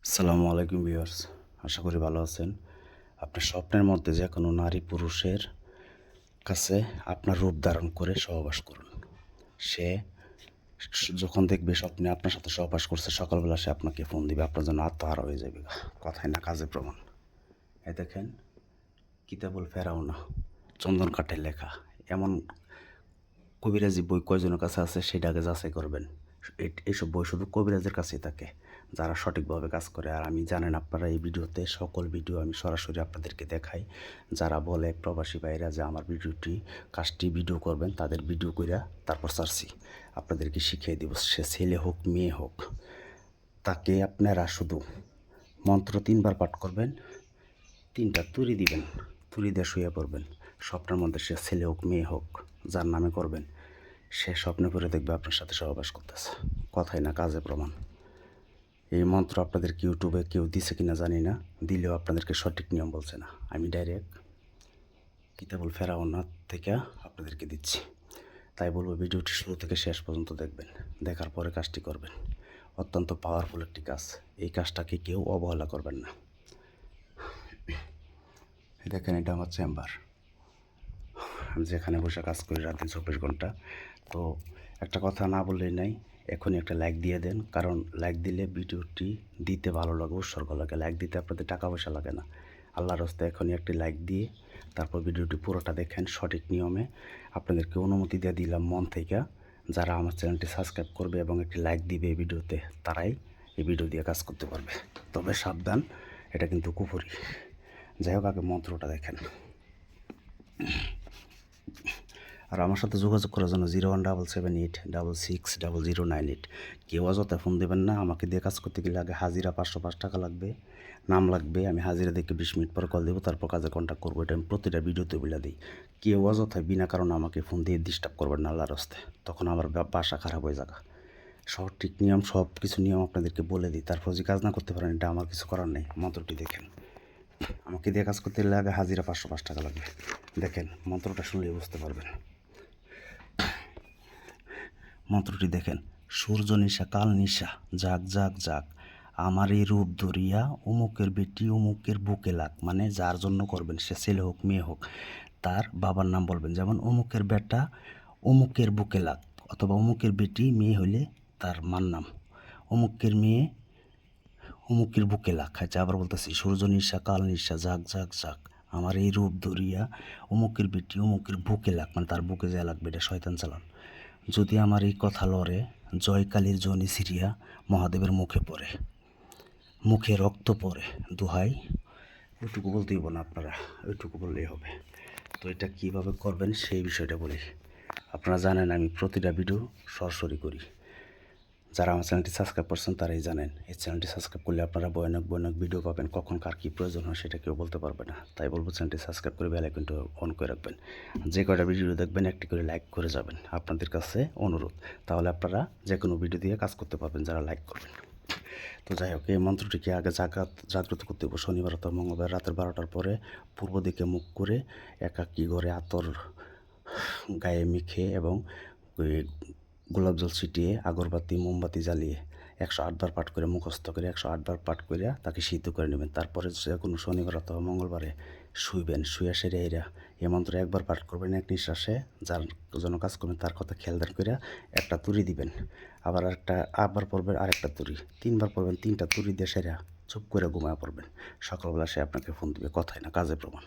আসসালামু আলাইকুম ভিউয়ার্স, আশা করি ভালো আছেন। আপনার স্বপ্নের মধ্যে যে কোনো নারী পুরুষের কাছে আপনার রূপ ধারণ করে সহবাস করুন। সে যখন দেখবে স্বপ্নে আপনার সাথে সহবাস করছে, সকালবেলা সে আপনাকে ফোন দিবে, আপনার জন্য আত্মহারা হয়ে যাবে। কথায় না কাজে প্রমাণ। দেখেন, কিতাবুল ফেরাউনা, চন্দন কাঠের লেখা। এমন কবিরাজি বই কয়জনের কাছে আছে সেটা আগে যাচাই করবেন। এইসব বই শুধু কবিরাজের কাছেই থাকে, যারা সঠিকভাবে কাজ করে। আর আমি জানেন, আপনারা এই ভিডিওতে সকল ভিডিও আমি সরাসরি আপনাদেরকে দেখাই। যারা বলে প্রবাসী ভাইরা যে আমার কাজটি ভিডিও করবেন, তাদের ভিডিও কইরা তারপর ছাড়ছি। আপনাদেরকে শিখিয়ে দিব, সে ছেলে হোক মেয়ে হোক, তাকে আপনারা শুধু মন্ত্র 3বার পাঠ করবেন, 3টা তুড়ি দিবেন, তুড়ি দিয়ে শুয়ে পড়বেন। স্বপ্নের মধ্যে সে ছেলে হোক মেয়ে হোক, যার নামে করবেন, সে স্বপ্নে করে দেখবে আপনার সাথে সহবাস করতেছে। কথাই না কাজে প্রমাণ। এই মন্ত্র আপনাদেরকে ইউটিউবে কেউ দিছে কিনা জানি না, দিলেও আপনাদেরকে সঠিক নিয়ম বলছে না। আমি ডাইরেক্ট কিতাবুল ফেরাউনা থেকে আপনাদেরকে দিচ্ছি। তাই বলবো, ভিডিওটি শুরু থেকে শেষ পর্যন্ত দেখবেন, দেখার পরে কাজটি করবেন। অত্যন্ত পাওয়ারফুল একটি কাজ, এই কাজটাকে কেউ অবহেলা করবেন না। দেখেন, এটা আমার চেম্বার, আমি যেখানে বসে কাজ করি রাতে 24 ঘন্টা। তো একটা কথা না বললেই নাই, এখনই একটা লাইক দিয়ে দেন, কারণ লাইক দিলে ভিডিওটি দিতে ভালো লাগে, উৎসর্গ লাগে। লাইক দিতে আপনাদের টাকা পয়সা লাগে না। আল্লাহর রাস্তায় এখনই একটি লাইক দিয়ে তারপর ভিডিওটি পুরোটা দেখেন সঠিক নিয়মে। আপনাদেরকে অনুমতি দিয়ে দিলাম মন থেকে, যারা আমার চ্যানেলটি সাবস্ক্রাইব করবে এবং একটি লাইক দিবে এই ভিডিওতে, তারাই এই ভিডিও দিয়ে কাজ করতে পারবে। তবে সাবধান, এটা কিন্তু কুফরি। যাই হোক, আগে মন্ত্রটা দেখেন। আর আমার সাথে যোগাযোগ করার জন্য 0177860098। কেউ অযথা ফোন দেবেন না। আমাকে দিয়ে কাজ করতে গেলে আগে হাজিরা 505 টাকা লাগবে, নাম লাগবে। আমি হাজিরা দেখে 20 মিনিট পর কল দেবো, তারপর কাজে কন্ট্যাক্ট করবো। এটা আমি প্রতিটা ভিডিওতে বলে দিই। কেউ অযথায় বিনা কারণে আমাকে ফোন দিয়ে ডিস্টার্ব করবেন না, আল্লাহর রাস্তায়। তখন আমার বাসা খারাপ হয়ে যাবে। সঠিক নিয়ম, সব কিছু নিয়ম আপনাদেরকে বলে দিই। তারপর যে কাজ না করতে পারেন, এটা আমার কিছু করার নেই। মন্ত্রটি দেখেন। আমাকে দিয়ে কাজ করতে গেলে আগে হাজিরা 505 টাকা লাগবে। দেখেন, মন্ত্রটা শুনলেই বুঝতে পারবেন। মন্ত্রটি দেখেন। সূর্য নিশা কাল নিশা, জাগ জাগ জাগ, আমার এই রূপ ধরিয়া অমুকের বেটি অমুকের বুকে লাগ। মানে যার জন্য করবেন, সে ছেলে হোক মেয়ে হোক, তার বাবার নাম বলবেন। যেমন অমুকের বেটা অমুকের বুকে লাগ, অথবা অমুকের বেটি মেয়ে হইলে তার মার নাম, অমুকের মেয়ে অমুকের বুকে লাগ। আচ্ছা, আবার বলতেছি, সূর্য নিশা কাল নিশা, জাগ জাগ জাগ, আমার এই রূপ ধরিয়া অমুকের বেটি অমুকের বুকে লাগ। মানে তার বুকে যা লাগবে, এটা শয়তান চালান। যদি আমার এই কথা লড়ে, জয়কালীর জনি সিরিয়া মহাদেবের মুখে পড়ে, মুখে রক্ত পড়ে, দোহাই। ওইটুকু বলতেই না আপনারা, ওইটুকু বললেই হবে। তো এটা কীভাবে করবেন সেই বিষয়টা বলি। আপনারা জানেন, আমি প্রতিটা ভিডিও সরাসরি করি। যারা আমার চ্যানেলটি সাবস্ক্রাইব করছেন তারাই জানেন, এই চ্যানেলটি সাবস্ক্রাইব করলে আপনারা ভয়ানক ভয়ানক ভিডিও পাবেন। কখন কার কী প্রয়োজন হয় সেটা কেউ বলতে পারবে না। তাই বলবো, চ্যানেলটি সাবস্ক্রাইব করে বেল আইকনটা অন করে রাখবেন। যে কয়টা ভিডিও দেখবেন, একটি করে লাইক করে যাবেন। আপনাদের কাছে অনুরোধ, তাহলে আপনারা যে কোনো ভিডিও দিয়ে কাজ করতে পারবেন, যারা লাইক করবেন। তো যাই হোক, এই মন্ত্রটিকে আগে জাগ্রত করতে হবে। শনিবার অথবা মঙ্গলবার রাতের 12টার পরে পূর্ব দিকে মুখ করে একাকী ঘরে আতর গায়ে মেখে এবং ওই গোলাপ জল ছিটিয়ে আগরবাতি মোমবাতি জ্বালিয়ে 108 বার পাঠ করে, মুখস্থ করে 108 বার পাঠ করে তাকে সিদ্ধ করে নেবেন। তারপরে যে কোনো শনিবার অথবা মঙ্গলবারে শুইবেন। শুয়ে সেরে এরা এই মন্ত্র 1বার পাঠ করবেন এক নিঃশ্বাসে। যার জন্য কাজ করবেন তার কথা খেয়াল করে একটা তুড়ি দিবেন, আবার পড়বেন আরেকটা তুড়ি, 3বার পড়বেন, 3টা তুড়ি দিয়ে সেরা চুপ করে ঘুমায় পড়বেন। সকালবেলা সে আপনাকে ফোন দিবে। কথাই না কাজে প্রমাণ।